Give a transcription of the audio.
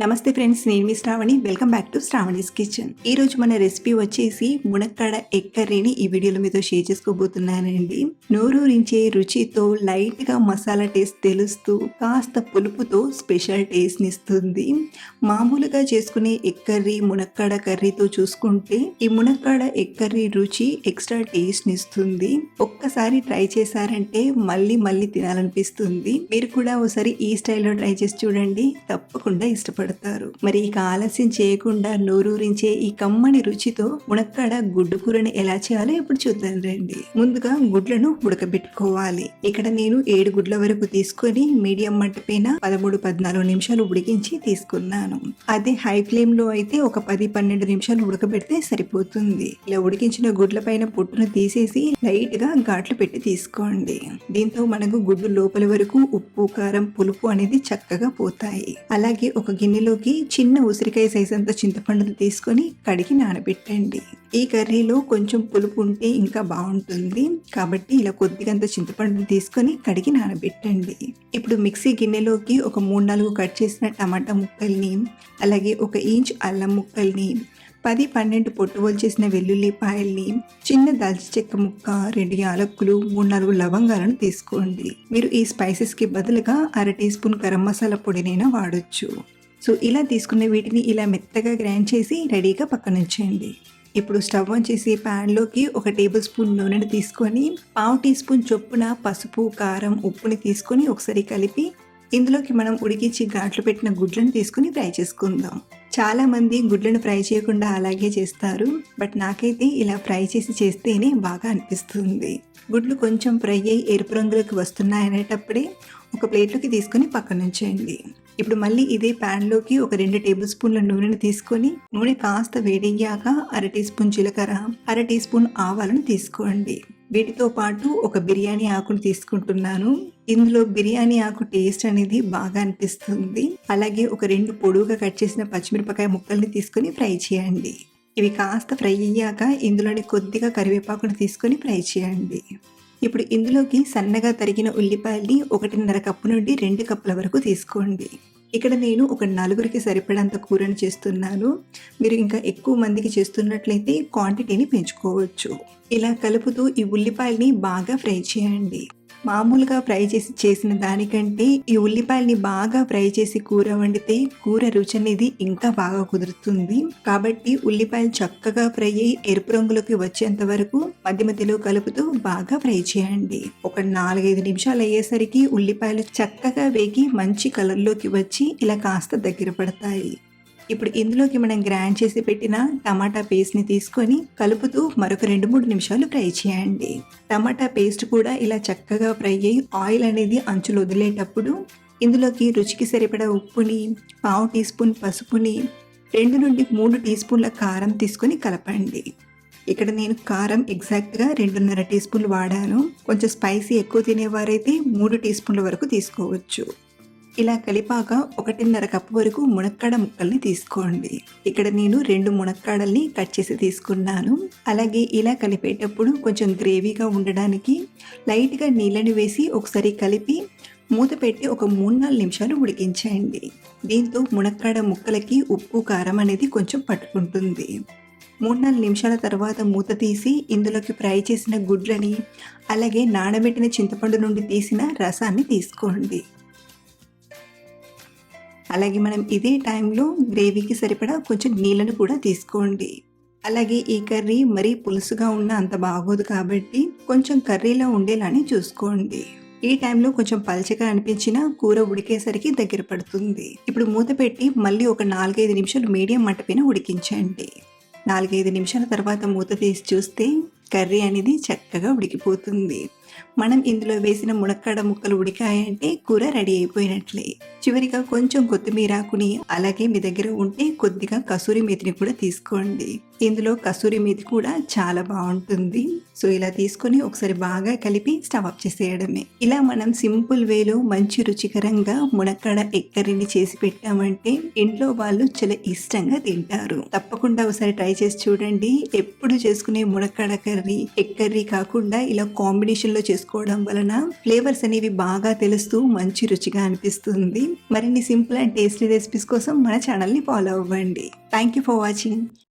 నమస్తే ఫ్రెండ్స్, నేను మీ Shravani. Welcome back to Shravani's kitchen. ఈ రోజు మన రెసిపీ వచ్చేసి మునక్కాడ ఎగ్ కర్రీని ఈ వీడియోలో మీతో షేర్ చేసుకోబోతున్నానండి. నోరూరించే రుచితో లైట్ గా మసాలా టేస్ట్ తెలుస్తూ కాస్త పులుపుతో స్పెషల్ టేస్ట్ నిస్తుంది. మామూలుగా చేసుకునే ఎగ్ కర్రీ మునక్కాడ కర్రీతో చూసుకుంటే ఈ మునక్కాడ ఎగ్ కర్రీ రుచి ఎక్స్ట్రా టేస్ట్ నిస్తుంది. ఒక్కసారి ట్రై చేశారంటే మళ్ళీ మళ్ళీ తినాలనిపిస్తుంది. మీరు కూడా ఒకసారి ఈ స్టైల్లో ట్రై చేసి చూడండి, తప్పకుండా ఇష్టపడతారు. మరి ఇక ఆలస్యం చేయకుండా నోరూరించే ఈ కమ్మని రుచితో మునక్కాడ గుడ్డు కూరని ఎలా చేయాలో ఇప్పుడు చూద్దాం రండి. ముందుగా గుడ్లను ఉడకబెట్టుకోవాలి. ఇక్కడ నేను 7 గుడ్ల వరకు తీసుకొని మీడియం మంట పైన 13-14 నిమిషాలు ఉడికించి తీసుకున్నాను. అదే హై ఫ్లేమ్ లో అయితే ఒక 10-12 నిమిషాలు ఉడకబెడితే సరిపోతుంది. ఇలా ఉడికించిన గుడ్ల పైన పొట్టును తీసేసి లైట్ గా ఘాట్లు పెట్టి తీసుకోండి. దీంతో మనకు గుడ్డు లోపల వరకు ఉప్పు, కారం, పులుపు అనేది చక్కగా పోతాయి. అలాగే ఒక గిన్నెలోకి చిన్న ఉసిరికాయ సైజ్ అంత చింతపండును తీసుకొని కడిగి నానబెట్టండి. ఈ కర్రీలో కొంచెం పులుపు ఉంటే ఇంకా బాగుంటుంది కాబట్టి ఇలా కొద్దిగంత చింతపండును తీసుకొని కడిగి నానబెట్టండి. ఇప్పుడు మిక్సీ గిన్నెలోకి ఒక 3-4 కట్ చేసిన టమాటా ముక్కల్ని, అలాగే 1 ఇంచ్ అల్లం ముక్కల్ని, 10-12 పొట్టు చేసిన వెల్లుల్లిపాయల్ని, చిన్న దాల్చిన చెక్క ముక్క, 2 యాలక్కులు, 3-4 లవంగాలను తీసుకోండి. మీరు ఈ స్పైసెస్ కి బదులుగా 1/2 టీ స్పూన్ గరం మసాలా పొడినైనా వాడొచ్చు. సో ఇలా తీసుకున్న వీటిని ఇలా మెత్తగా గ్రైండ్ చేసి రెడీగా పక్కన ఉంచండి. ఇప్పుడు స్టవ్ ఆన్ చేసి ప్యాన్లోకి 1 టేబుల్ స్పూన్ నూనెను తీసుకొని 1/2 టీ స్పూన్ చొప్పున పసుపు, కారం, ఉప్పుని తీసుకొని ఒకసారి కలిపి ఇందులోకి మనం ఉడికించి ఘాట్లు పెట్టిన గుడ్లను తీసుకుని ఫ్రై చేసుకుందాం. చాలా మంది గుడ్లను ఫ్రై చేయకుండా అలాగే చేస్తారు, బట్ నాకైతే ఇలా ఫ్రై చేసి చేస్తేనే బాగా అనిపిస్తుంది. గుడ్లు కొంచెం ఫ్రై అయ్యి ఎరుపు రంగులోకి వస్తున్నాయనేటప్పుడే ఒక ప్లేట్లోకి తీసుకొని పక్కన ఉంచేయండి. ఇప్పుడు మళ్ళీ ఇదే ప్యాన్లోకి ఒక 2 టేబుల్ స్పూన్ల నూనెను తీసుకొని నూనె కాస్త వేడయ్యాక 1/2 టీ స్పూన్ జీలకర్ర, 1/2 టీ స్పూన్ ఆవాలను తీసుకోండి. వీటితో పాటు ఒక బిర్యానీ ఆకును తీసుకుంటున్నాను. ఇందులో బిర్యానీ ఆకు టేస్ట్ అనేది బాగా అనిపిస్తుంది. అలాగే ఒక 2 పొడువుగా కట్ చేసిన పచ్చిమిరపకాయ ముక్కల్ని తీసుకొని ఫ్రై చేయండి. ఇవి కాస్త ఫ్రై అయ్యాక ఇందులోని కొద్దిగా కరివేపాకును తీసుకొని ఫ్రై చేయండి. ఇప్పుడు ఇందులోకి సన్నగా తరిగిన ఉల్లిపాయల్ని 1.5 కప్పు నుండి 2 కప్పుల వరకు తీసుకోండి. ఇక్కడ నేను ఒక 4గురికి సరిపడంత కూరను చేస్తున్నాను. మీరు ఇంకా ఎక్కువ మందికి చేస్తున్నట్లయితే క్వాంటిటీని పెంచుకోవచ్చు. ఇలా కలుపుతూ ఈ ఉల్లిపాయల్ని బాగా ఫ్రై చేయండి. మామూలుగా ఫ్రై చేసి చేసిన దానికంటే ఈ ఉల్లిపాయల్ని బాగా ఫ్రై చేసి కూర వండితే కూర రుచి అనేది ఇంకా బాగా కుదురుతుంది. కాబట్టి ఉల్లిపాయలు చక్కగా ఫ్రై అయ్యి ఎరుపు రంగులోకి వచ్చేంత వరకు మధ్య మధ్యలో కలుపుతూ బాగా ఫ్రై చేయండి. ఒక 4-5 నిమిషాలు అయ్యేసరికి ఉల్లిపాయలు చక్కగా వేగి మంచి కలర్లోకి వచ్చి ఇలా కాస్త దగ్గర పడతాయి. ఇప్పుడు ఇందులోకి మనం గ్రైండ్ చేసి పెట్టిన టమాటా పేస్ట్ని తీసుకొని కలుపుతూ మరొక 2-3 నిమిషాలు ఫ్రై చేయండి. టమాటా పేస్ట్ కూడా ఇలా చక్కగా ఫ్రై అయ్యి ఆయిల్ అనేది అంచులు వదిలేటప్పుడు ఇందులోకి రుచికి సరిపడా ఉప్పుని, 1/2 టీ స్పూన్ పసుపుని, 2 నుండి 3 టీ స్పూన్ల కారం తీసుకొని కలపండి. ఇక్కడ నేను కారం ఎగ్జాక్ట్గా 2.5 టీ స్పూన్లు వాడాను. కొంచెం స్పైసీ ఎక్కువ తినేవారైతే 3 టీ స్పూన్ల వరకు తీసుకోవచ్చు. ఇలా కలిపాక 1.5 కప్పు వరకు మునక్కాడ ముక్కల్ని తీసుకోండి. ఇక్కడ నేను 2 మునక్కాడల్ని కట్ చేసి తీసుకున్నాను. అలాగే ఇలా కలిపేటప్పుడు కొంచెం గ్రేవీగా ఉండడానికి లైట్గా నీళ్ళని వేసి ఒకసారి కలిపి మూత పెట్టి ఒక 3-4 నిమిషాలు ఉడికించండి. దీంతో మునక్కాడ ముక్కలకి ఉప్పు, కారం అనేది కొంచెం పట్టుకుంటుంది. 3-4 నిమిషాల తర్వాత మూత తీసి ఇందులోకి ఫ్రై చేసిన గుడ్లని, అలాగే నానబెట్టిన చింతపండు నుండి తీసిన రసాన్ని తీసుకోండి. అలాగే మనం ఇదే టైంలో గ్రేవీకి సరిపడా కొంచెం నీళ్ళను కూడా తీసుకోండి. అలాగే ఈ కర్రీ మరీ పులుసుగా ఉన్న అంత బాగోదు కాబట్టి కొంచెం కర్రీలా ఉండేలానే చూసుకోండి. ఈ టైంలో కొంచెం పల్చగా అనిపించినా కూర ఉడికేసరికి దగ్గర పడుతుంది. ఇప్పుడు మూత పెట్టి మళ్ళీ ఒక 4-5 నిమిషాలు మీడియం మంట పైన ఉడికించండి. 4-5 నిమిషాల తర్వాత మూత తీసి చూస్తే కర్రీ అనేది చక్కగా ఉడికిపోతుంది. మనం ఇందులో వేసిన మునక్కాడ ముక్కలు ఉడికాయంటే కూర రెడీ అయిపోయినట్లే. చివరిగా కొంచెం కొత్తిమీర ఆకుని, అలాగే మీ దగ్గర ఉంటే కొద్దిగా కసూరి మేతిని కూడా తీసుకోండి. ఇందులో కసూరి మేతి కూడా చాలా బాగుంటుంది. సో ఇలా తీసుకొని ఒకసారి బాగా కలిపి స్టవ్ ఆఫ్ చేసేయడమే. ఇలా మనం సింపుల్ వేలో మంచి రుచికరంగా మునక్కాడ ఎగ్ కర్రీని చేసి పెట్టామంటే ఇంట్లో వాళ్ళు చాలా ఇష్టంగా తింటారు. తప్పకుండా ఒకసారి ట్రై చేసి చూడండి. ఎప్పుడు చేసుకునే మునక్కాడ కర్రీ, ఎగ్ కర్రీ కాకుండా ఇలా కాంబినేషన్ లో చేసుకోవడం వలన ఫ్లేవర్స్ అనేవి బాగా తెలుస్తూ మంచి రుచిగా అనిపిస్తుంది. మరిన్ని సింపుల్ అండ్ టేస్టీ రెసిపీస్ కోసం మన ఛానల్ని ఫాలో అవ్వండి. Thank you for watching.